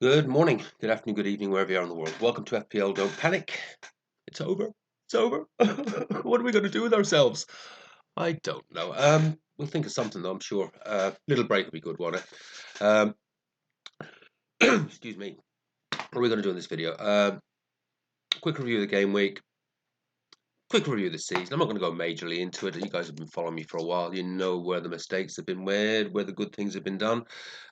Good morning, good afternoon, good evening, wherever you are in the world. Welcome to FPL. Don't panic. It's over. It's over. What are we going to do with ourselves? I don't know. We'll think of something though, I'm sure. Little break would be good, won't it? Excuse me. What are we going to do in this video? Quick review of the game week. Quick review of the season. I'm not going to go majorly into it. You guys have been following me for a while. You know where the mistakes have been made, where the good things have been done.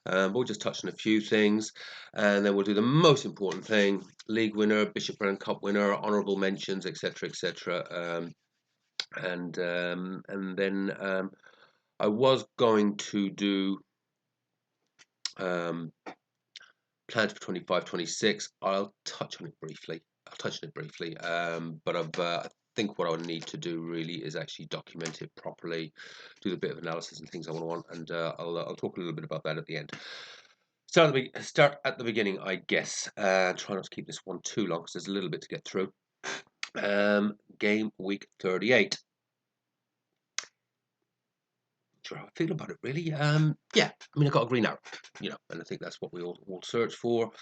But we'll just touch on a few things, and then we'll do the most important thing: league winner, Bishop Brand Cup winner, honourable mentions, etc., etc. And then I was going to do um, plans for 25-26. I'll touch on it briefly. But I think what I would need to do really is actually document it properly, do the bit of analysis and things I want, and I'll talk a little bit about that at the end. Start at the beginning, I guess. Try not to keep this one too long because there's a little bit to get through. Game week 38. Sure how I feel about it, really. Yeah, I mean, I got a green arrow, and I think that's what we all search for.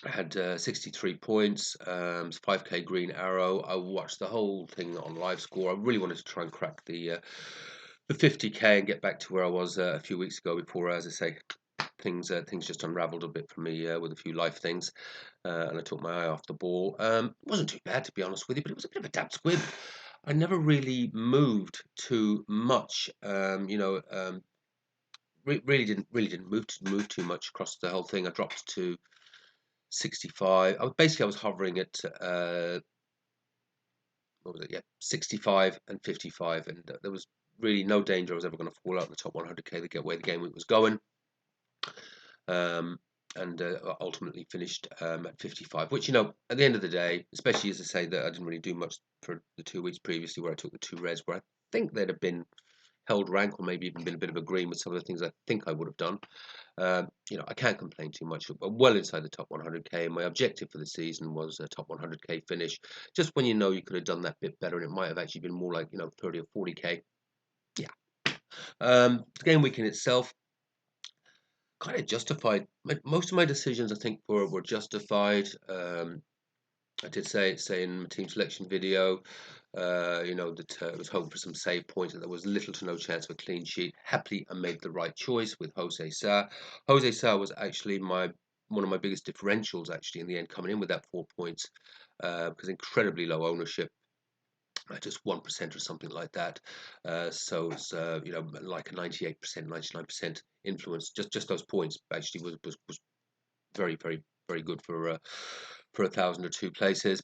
I had 63 points, 5k green arrow. I watched the whole thing on live score. I really wanted to try and crack the 50k and get back to where I was a few weeks ago before, as I say, things just unravelled a bit for me with a few life things, and I took my eye off the ball. It wasn't too bad, to be honest with you, but it was a bit of a damp squib. I never really moved too much, really didn't move too much across the whole thing. I dropped to 65. I was hovering at what was it? Yeah, 65 and 55, and there was really no danger I was ever going to fall out in the top 100k to get where the game week was going. And ultimately finished at 55, which, at the end of the day, especially as I say that I didn't really do much for the 2 weeks previously where I took the two reds, where I think they'd have been held rank or maybe even been a bit of a green with some of the things I think I would have done. I can't complain too much. But well inside the top 100k. My objective for the season was a top 100k finish. Just when you could have done that bit better, and it might have actually been more like 30 or 40k. Yeah. The game week in itself kind of justified. Most of my decisions, I think, were justified. I did say in my team selection video, that I was hoping for some save points, and there was little to no chance of a clean sheet. Happily, I made the right choice with Jose Sa. Jose Sa was actually one of my biggest differentials, actually, in the end, coming in with that 4 points, because incredibly low ownership. Just 1% or something like that. So it's like a 98%, 99% influence. Just those points actually was very, very, very good for 1,000 or two places.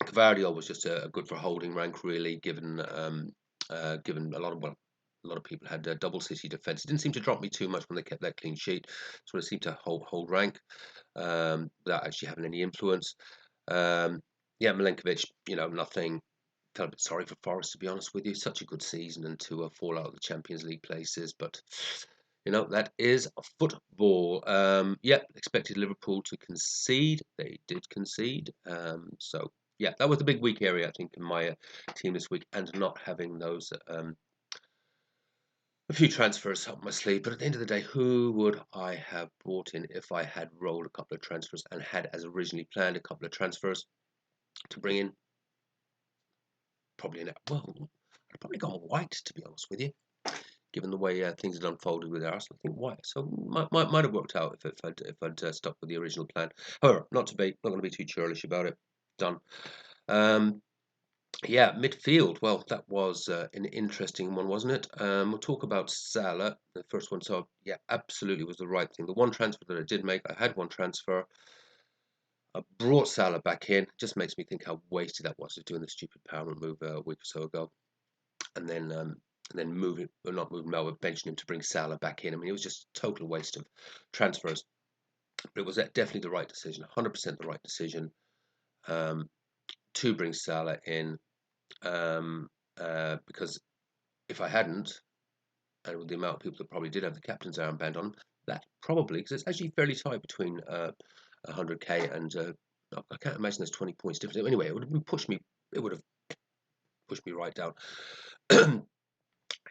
Cavario was just good for holding rank, really, given given a lot of people had double city defense. It didn't seem to drop me too much when they kept that clean sheet. Sort of seemed to hold rank without actually having any influence. Yeah, Milenkovic, nothing. Felt a bit sorry for Forest, to be honest with you. Such a good season, and to fall out of the Champions League places, but that is football. Expected Liverpool to concede. They did concede. So yeah, that was the big weak area, I think, in my team this week, and not having those a few transfers up my sleeve. But at the end of the day, who would I have brought in if I had rolled a couple of transfers and had, as originally planned, a couple of transfers to bring in? Probably, I'd probably go on White, to be honest with you, given the way things had unfolded with Arsenal. I think White, so might have worked out if I'd stuck with the original plan. However, not going to be too churlish about it. Done. Yeah, midfield. Well, that was an interesting one, wasn't it? We'll talk about Salah, the first one. So yeah, absolutely was the right thing. The one transfer that I did make, I had one transfer. I brought Salah back in. Just makes me think how wasted that was, doing the stupid power move a week or so ago, and then moving, or not moving Mel, but benching him to bring Salah back in. I mean, it was just a total waste of transfers. But it was definitely the right decision, 100% the right decision, to bring Salah in, because if I hadn't, and with the amount of people that probably did have the captain's armband on, that probably, because it's actually fairly tight between 100k and I can't imagine there's 20 points difference. Anyway, it would have pushed me right down.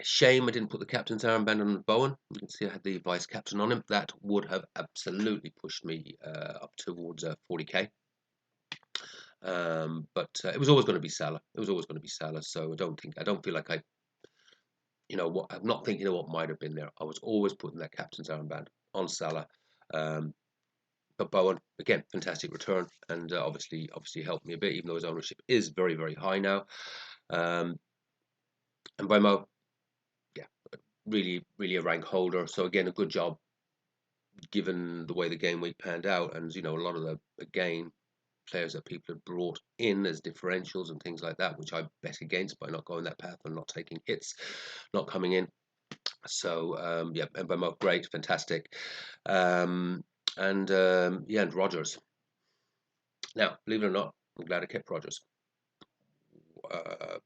Shame I didn't put the captain's armband on Bowen. You can see I had the vice captain on him. That would have absolutely pushed me up towards 40k. But it was always going to be Salah. It was always going to be Salah. So I don't feel like I'm not thinking of what might have been there. I was always putting that captain's armband on Salah. Um, but Bowen, again, fantastic return, and obviously helped me a bit, even though his ownership is very, very high now. And Mo, yeah, really, really a rank holder. So again, a good job given the way the game week panned out, and a lot of the again players that people have brought in as differentials and things like that, which I bet against by not going that path and not taking hits, not coming in. So yeah, Mbemo, great, fantastic, and and Rogers. Now, believe it or not, I'm glad I kept Rogers. Uh,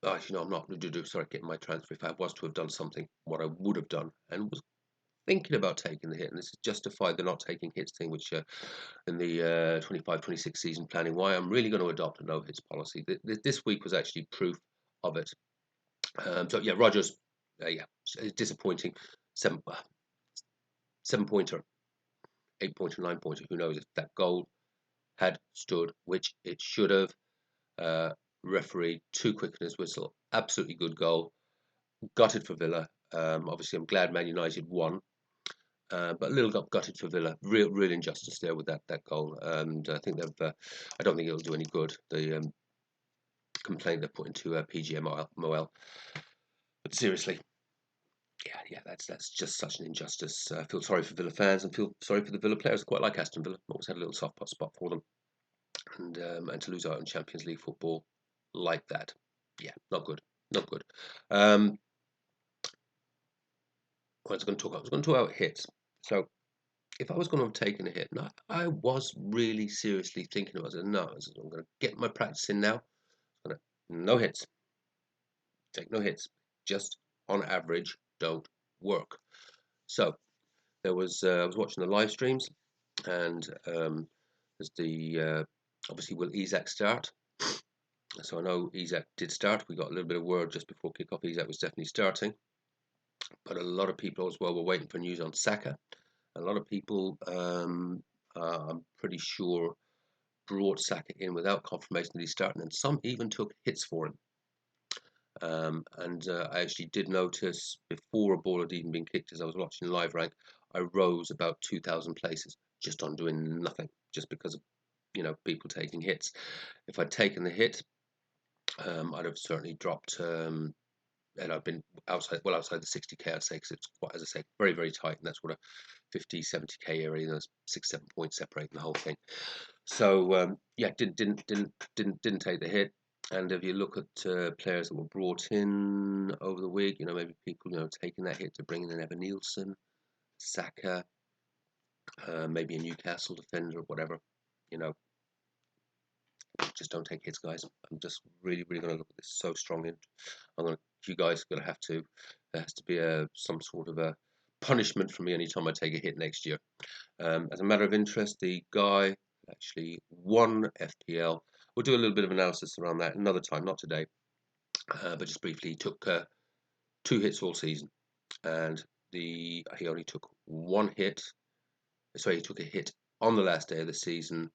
I'm not. Sorry, getting my transfer. If I was to have done something, what I would have done, and was thinking about taking the hit, and this is justified the not taking hits thing, which in the 25-26 season planning, why I'm really going to adopt a no hits policy. This week was actually proof of it. So yeah, Rogers, yeah, disappointing. 7 pointer, 8 pointer, 9 pointer. Who knows if that goal had stood, which it should have. Referee too quick in his whistle. Absolutely good goal. Gutted for Villa. Obviously, I'm glad Man United won. But a little got gutted for Villa. Real injustice there with that goal, and I think they've. I don't think it'll do any good. The complaint they've put into PGMOL. But seriously, yeah, that's just such an injustice. I feel sorry for Villa fans and feel sorry for the Villa players. I quite like Aston Villa. Always had a little soft spot for them, and to lose out in Champions League football like that, yeah, not good, not good. I was going to talk about hits. So if I was going to have taken a hit, and I was really seriously thinking about it. No, I'm going to get my practice in now. No hits, take no hits. Just on average, don't work. So there was I was watching the live streams, and there's the obviously will Isak start? So I know Isak did start. We got a little bit of word just before kickoff. Isak was definitely starting, but a lot of people as well were waiting for news on Saka. A lot of people, I'm pretty sure, brought Saka in without confirmation that he's starting, and some even took hits for him. And I actually did notice before a ball had even been kicked, as I was watching live rank, I rose about 2,000 places just on doing nothing, just because of people taking hits. If I'd taken the hit, I'd have certainly dropped. And I've been outside the 60k, I'd say, because it's quite, as I say, very, very tight, and that's what a 50, 70k area. There's 6, 7 points separating the whole thing. So yeah, didn't take the hit. And if you look at players that were brought in over the week, maybe people taking that hit to bring in an Evan Nielsen, Saka, maybe a Newcastle defender or whatever, you know, just don't take hits, guys. I'm just really, really going to look at this so strongly. You guys are going to have to. There has to be some sort of a punishment for me anytime I take a hit next year. As a matter of interest, the guy actually won FPL. We'll do a little bit of analysis around that another time, not today. But just briefly, he took 2 hits all season, and he only took 1 hit. Sorry, he took a hit on the last day of the season,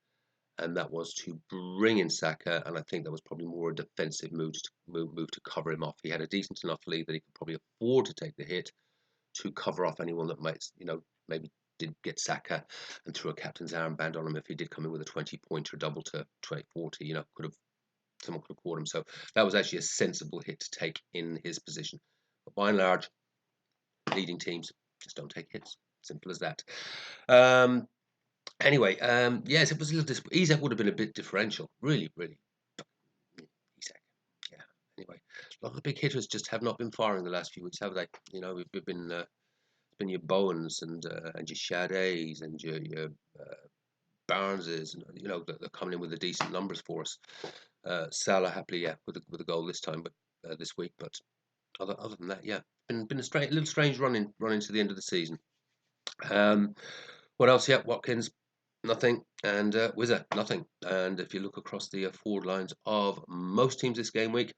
and that was to bring in Saka, and I think that was probably more a defensive move to cover him off. He had a decent enough lead that he could probably afford to take the hit to cover off anyone that might, maybe did get Saka and threw a captain's armband on him if he did come in with a 20-pointer double to 20-40. Someone could have caught him. So that was actually a sensible hit to take in his position. But by and large, leading teams just don't take hits. Simple as that. Anyway, yes, it was a little. Isak would have been a bit differential. Really, really. Isak. Yeah. Anyway, a lot of the big hitters just have not been firing the last few weeks, have they? We've been been your Bowens and your Shadés and your Barneses, and they're coming in with the decent numbers for us. Salah happily, yeah, with a goal this time, but this week. But other than that, yeah, been a little strange running to the end of the season. What else? Yeah, Watkins, nothing, and Wizard, nothing. And if you look across the forward lines of most teams this game week,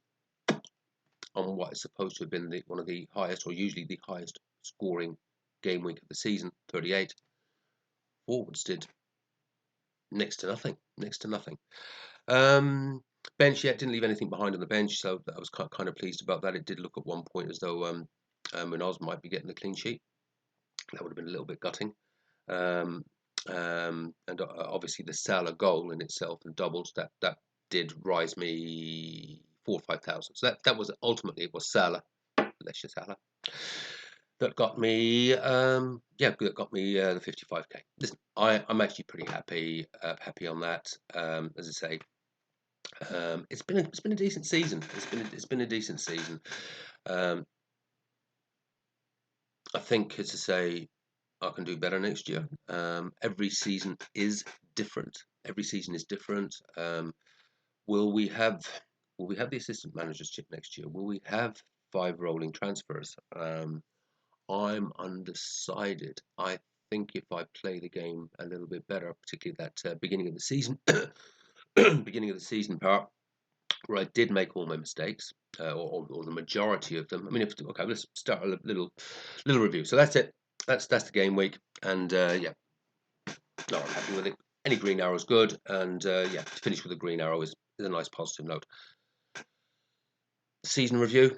on what is supposed to have been one of the highest, or usually the highest scoring game week of the season, 38. Forwards did next to nothing. Next to nothing. Bench, yet didn't leave anything behind on the bench, so I was kind of pleased about that. It did look at one point as though Munoz might be getting the clean sheet. That would have been a little bit gutting. And obviously the Salah goal in itself and doubles, that did rise me 4 or 5,000. So that was ultimately, it was Salah, bless you, Salah, that got me that got me the 55k. Listen, I'm actually pretty happy on that. As I say, it's been a decent season. It's been a decent season. I think, as I say, I can do better next year. Every season is different. Every season is different. Will we have the assistant managers chip next year? Will we have 5 rolling transfers? I'm undecided. I think if I play the game a little bit better, particularly that beginning of the season, beginning of the season part, where I did make all my mistakes, or the majority of them. I mean, okay, let's start a little review. So that's it. That's the game week, and yeah, no, I'm happy with it. Any green arrow is good, and yeah, to finish with a green arrow is a nice positive note. Season review.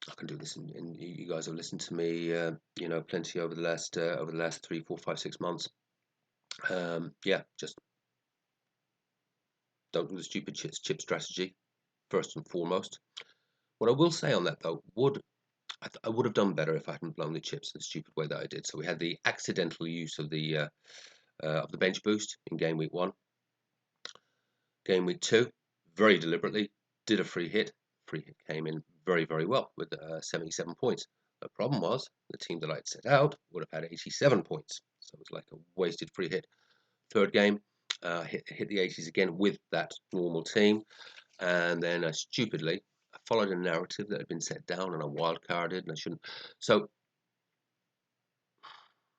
I can do this, and you guys have listened to me, plenty over the last 3, 4, 5, 6 months. Yeah, just don't do the stupid chip strategy first and foremost. What I will say on that though, I would have done better if I hadn't blown the chips in the stupid way that I did. So we had the accidental use of the bench boost in game week 1. Game week 2, very deliberately, did a free hit. Free hit came in very, very well with 77 points. The problem was the team that I'd set out would have had 87 points. So it was like a wasted free hit. Third game, hit the 80s again with that normal team. And then I followed a narrative that had been set down and I wildcarded, and I shouldn't. So,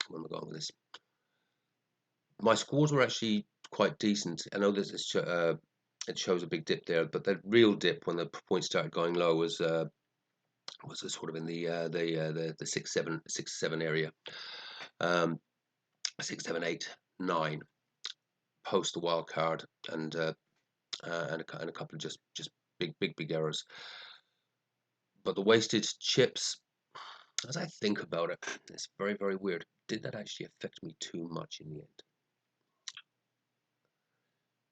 where am I going with this? My scores were actually quite decent. I know there's this, it shows a big dip there, but the real dip when the points started going low was sort of in the 6-7 area, 6, 7, 8, 9 post the wild card, and a couple of just big errors. But the wasted chips, as I think about it, it's very, very weird. Did that actually affect me too much in the end?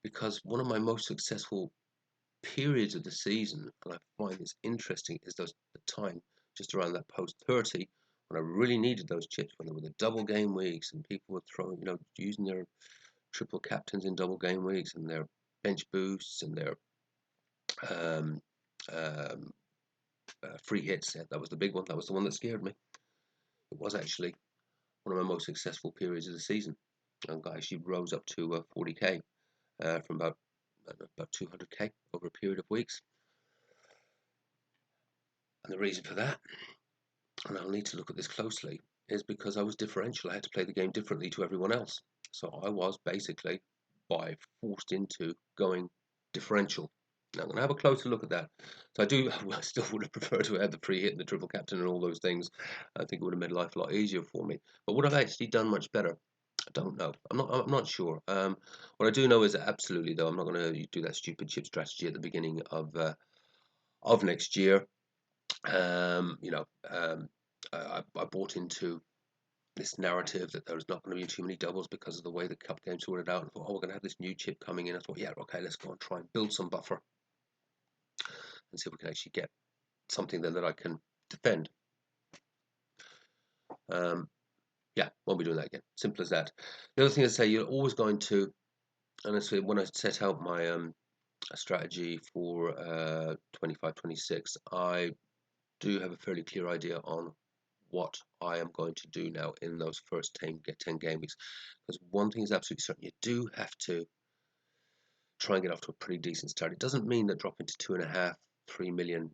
Because one of my most successful periods of the season, and I find this interesting, is the time just around that post 30 when I really needed those chips, when there were the double game weeks and people were throwing, using their triple captains in double game weeks and their bench boosts and their um, um, free hits. That was the big one. That was the one that scared me. It was actually one of my most successful periods of the season. And I actually rose up to 40k from about 200k over a period of weeks. And the reason for that, and I'll need to look at this closely, is because I was differential. I had to play the game differently to everyone else. So I was basically forced into going differential. Now I'm going to have a closer look at that. So I still would have preferred to have had the free hit and the triple captain and all those things. I think it would have made life a lot easier for me. But would I've actually done much better? I don't know. I'm not sure. What I do know is that absolutely though, I'm not going to do that stupid chip strategy at the beginning of next year. I bought into this narrative that there was not going to be too many doubles because of the way the cup game sorted out. And I thought, we're going to have this new chip coming in. I thought, yeah, okay, let's go and try and build some buffer and see if we can actually get something then that I can defend. Yeah, won't be doing that again. Simple as that. The other thing I say, you're always going to, and that's when I set out my strategy for 25-26, I do have a fairly clear idea on what I am going to do now in those first 10 game weeks. Because one thing is absolutely certain, you do have to try and get off to a pretty decent start. It doesn't mean that dropping to 2.5, 3 million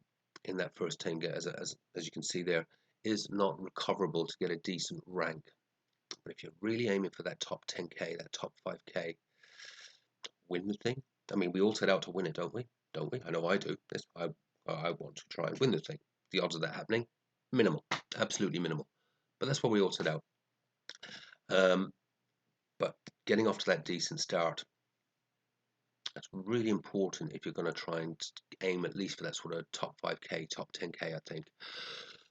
in that first 10 as you can see there is not recoverable to get a decent rank. But if you're really aiming for that top 10k, that top 5k, win the thing. I mean, we all set out to win it, don't we? Don't we? I know I do. I want to try and win the thing. The odds of that happening, minimal, absolutely minimal. But that's what we all set out. But getting off to that decent start, that's really important if you're going to try and aim at least for that sort of top 5k, top 10k, I think.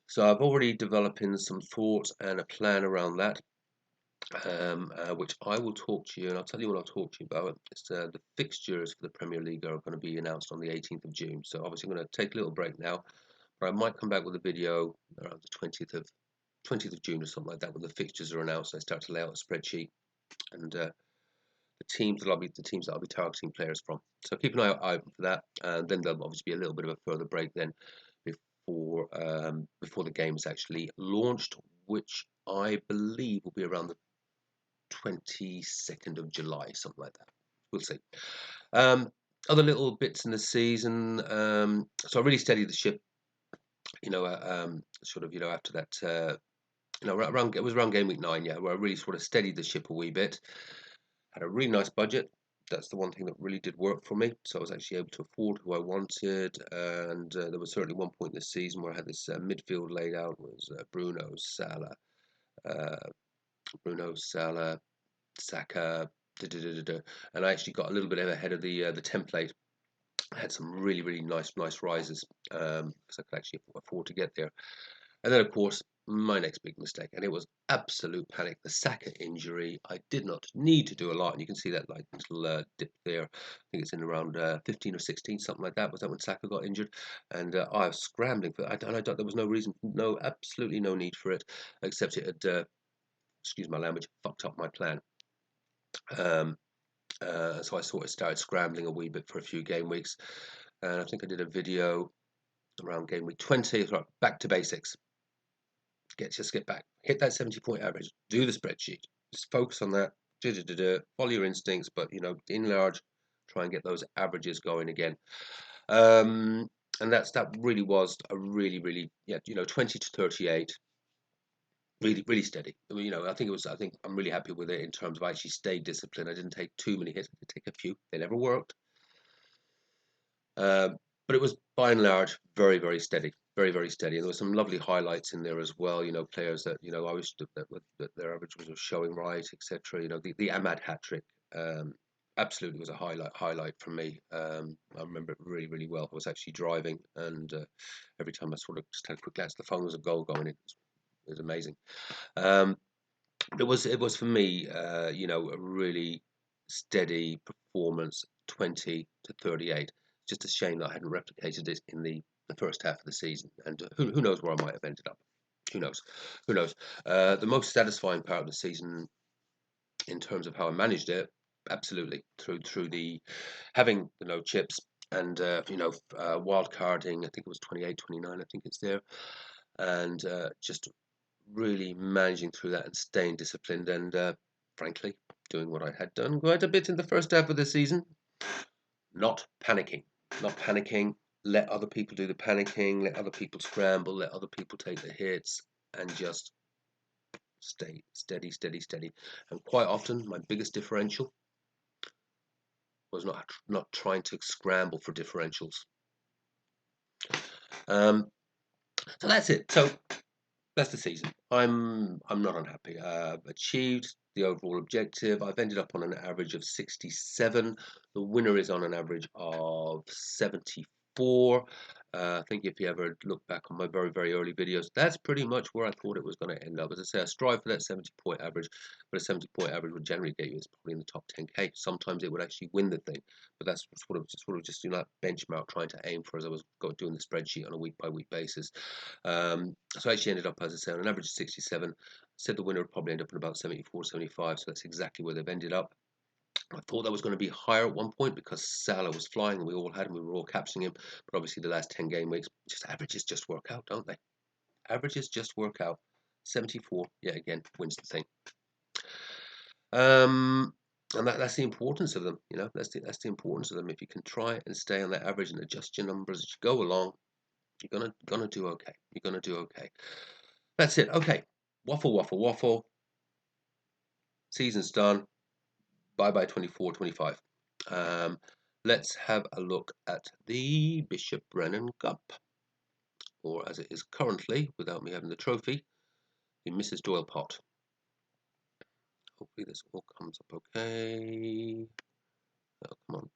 So I've already developing some thoughts and a plan around that, which I will talk to you, and I'll tell you what I'll talk to you about. It's the fixtures for the Premier League are going to be announced on the 18th of June. So obviously I'm going to take a little break now, but I might come back with a video around the 20th of June or something like that, when the fixtures are announced. I start to lay out a spreadsheet and the teams that I'll be targeting players from. So keep an eye out for that, and then there'll obviously be a little bit of a further break then before the game is actually launched, which I believe will be around the 22nd of July, something like that. We'll see. Um, Other little bits in the season. So I really steadied the ship, sort of, after that, it was around game week 9, yeah, where I really sort of steadied the ship a wee bit. Had a really nice budget. That's the one thing that really did work for me. So I was actually able to afford who I wanted, and there was certainly one point this season where I had this midfield laid out. It was uh, Bruno, Salah, Saka, and I actually got a little bit ahead of the template. I had some really nice rises, because I could actually afford to get there. And then, of course, my next big mistake, and it was absolute panic, the Saka injury. I did not need to do a lot, and you can see that like little dip there. I think it's in around 15 or 16, something like that. Was that when Saka got injured? And I was scrambling for that. There was no reason, absolutely no need for it, except it had, excuse my language, fucked up my plan. Um, so I sort of started scrambling a wee bit for a few game weeks, and I think I did a video around game week 20. Right, back to basics. Get back, hit that 70-point average, do the spreadsheet, just focus on that, follow your instincts, but in large, try and get those averages going again. And that really was a really, yeah, 20 to 38, really steady. I think I'm really happy with it in terms of I actually stayed disciplined. I didn't take too many hits. I did take a few. They never worked. Uh, but it was by and large very steady, very steady. And there were some lovely highlights in there as well. Players that I wish that their average was showing right, etc. The Ahmad hat trick. Absolutely was a highlight for me. I remember it really well. I was actually driving, and every time I sort of just had a quick glance at the phone, there was a goal going in. It was amazing. Um, it was for me, a really steady performance, 20 to 38. Just a shame that I hadn't replicated it in the first half of the season, and who knows where I might have ended up. Who knows? Who knows? The most satisfying part of the season, in terms of how I managed it, absolutely through the having chips and wild carding. I think it was 28, 29. I think it's there, and just really managing through that and staying disciplined and frankly doing what I had done quite a bit in the first half of the season. Not panicking. Not panicking. Let other people do the panicking, let other people scramble, let other people take the hits, and just stay steady. And quite often my biggest differential was not trying to scramble for differentials. So that's it. So that's the season. I'm not unhappy. I've achieved the overall objective. I've ended up on an average of 67. The winner is on an average of 74. I think if you ever look back on my very early videos, that's pretty much where I thought it was going to end up. As I say, I strive for that 70-point average, but a 70-point average would generally get you it's probably in the top 10k. Sometimes it would actually win the thing, but that's just that benchmark trying to aim for as I was doing the spreadsheet on a week by week basis. So I actually ended up, as I say, on an average of 67. Said the winner would probably end up in about 74, 75. So that's exactly where they've ended up. I thought that was going to be higher at one point because Salah was flying and we all had him, we were all capturing him. But obviously, the last 10 game weeks, just averages just work out, don't they? Averages just work out. 74, yeah, again, wins the thing. And that's the importance of them, that's the importance of them. If you can try and stay on that average and adjust your numbers as you go along, you're gonna do okay. You're gonna do okay. That's it. Okay. Waffle. Season's done. Bye 24, 25. let's have a look at the Bishop Brennan Cup, or as it is currently, without me having the trophy, the Mrs. Doyle pot. Hopefully this all comes up okay. Oh, come on.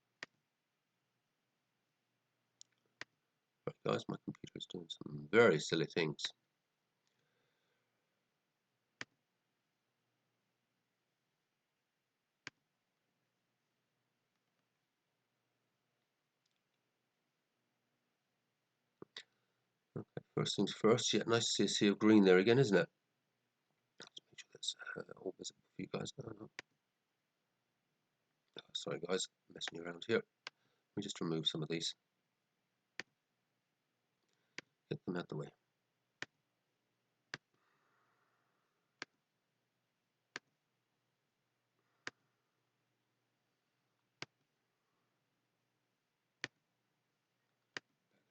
Right, guys, my computer is doing some very silly things. Okay, first things first. Yeah, nice to see a sea of green there again, isn't it? Let's make sure that's all visible for you guys. No. Oh, sorry, guys, I'm messing you around here. Let me just remove some of these. Get them out the way.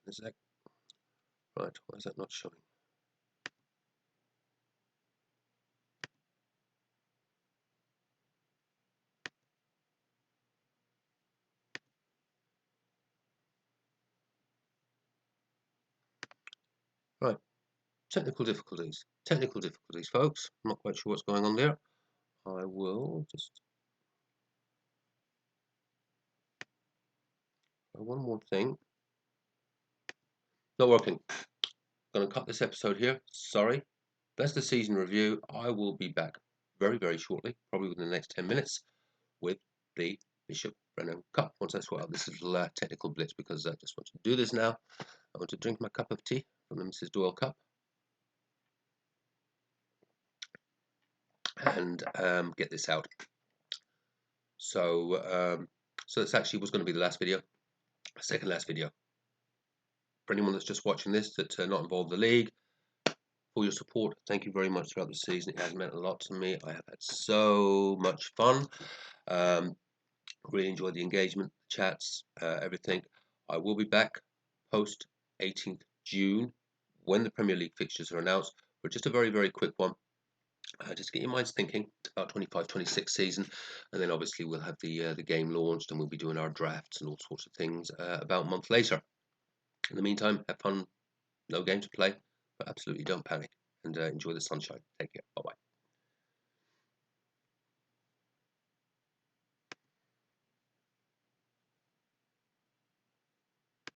Is that right? Why is that not showing? Right, technical difficulties. Technical difficulties, folks. I'm not quite sure what's going on there. I will just try one more thing. Not working. Going to cut this episode here. Sorry. That's the season review. I will be back very, very shortly, probably within the next 10 minutes, with the Bishop Brennan Cup. Once I sort out this little technical blitz, because I just want to do this now. I want to drink my cup of tea from the Mrs. Doyle Cup and get this out. So, so this actually was going to be the last video, second last video. For anyone that's just watching this that's not involved in the league, for your support, thank you very much throughout the season. It has meant a lot to me. I have had so much fun. Really enjoyed the engagement, chats, everything. I will be back post 18th June when the Premier League fixtures are announced, but just a very, very quick one. Just get your minds thinking about 25-26 season, and then obviously we'll have the game launched and we'll be doing our drafts and all sorts of things about a month later. In the meantime, have fun. No game to play, but absolutely don't panic and enjoy the sunshine. Take care.